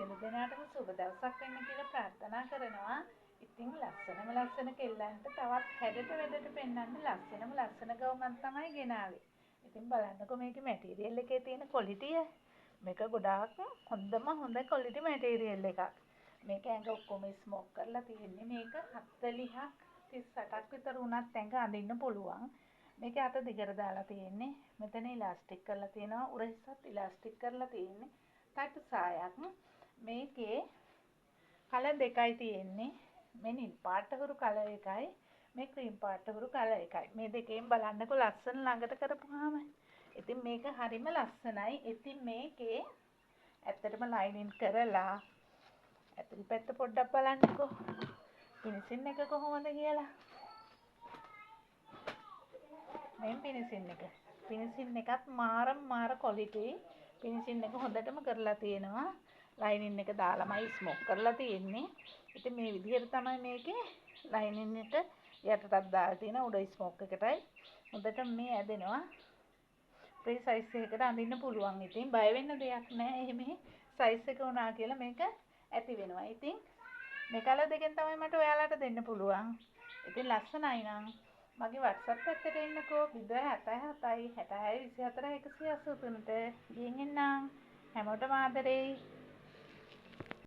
සියලු දෙනාටම සුබ දවසක් වෙන්න කියලා ප්‍රාර්ථනා කරනවා. ඉතින් ලස්සන කෙල්ලන්ට තවත් හැඩට වැඩට පෙන්වන්න ලස්සන ගවුමක් තමයි ගෙනාවේ. ඉතින් බලන්නකෝ මේකේ මැටීරියල් එකේ තියෙන ක්වොලිටිය. මේක ගොඩාක් හොඳ ක්වොලිටි මැටීරියල් එකක්. මේක ඇඟ ඔක්කොම ස්මෝක් කරලා තියෙන්නේ. මේක 40ක් 38ක් විතර වුණත් ඇඟ අඳින්න පුළුවන්. මේකේ අත දිගට දාලා තියෙන්නේ. මෙතන ඉලාස්ටික් කරලා තියෙනවා. උරහිසත් ඉලාස්ටික් කරලා තියෙන්නේ. තටු සායක්. මේකේ කලර් දෙකයි තියෙන්නේ. මේ නිල් පාට හුරු කලර් එකයි. මේ ක්‍රීම් පාට හුරු කලර් එකයි. මේ දෙකෙන් බලන්නකො ලස්සන ළඟට කරපුවාම. ඉතින් මේක හරිම ලස්සනයි. ඉතින් මේකේ ඇත්තටම ලයිනින් කරලා ඇතුල් පැත්ත පොඩ්ඩක් බලන්නකෝ. ෆිනිෂින් එක කොහොමද කියලා. මේ ෆිනිෂින් එකත් මාර ක්වොලිටි. ෆිනිෂින් එක හොඳටම කරලා තියෙනවා. ලයිනින් එක දාලාමයි ස්මෝක් කරලා තියෙන්නේ. ඉතින් මේ විදිහට තමයි මේකේ ලයිනින් එක යටටත් දාලා තියෙන උඩ ස්මෝක් එකටයි. හොඳට මේ ඇදෙනවා. ප්‍රී සයිස් එකකට අඳින්න පුළුවන්. ඉතින් බය වෙන්න දෙයක් නැහැ. එහෙම සයිස් එක උනා කියලා මේක ඇති වෙනවා. ඉතින් මේ කලර් දෙකෙන් තමයි මට ඔයාලට දෙන්න පුළුවන්. ඉතින් ලස්සනයි නං. මගේ WhatsApp එකට එන්නකෝ 077 66 24 183ට. ගිහින් එන්නම්. හැමෝටම ආදරෙයි.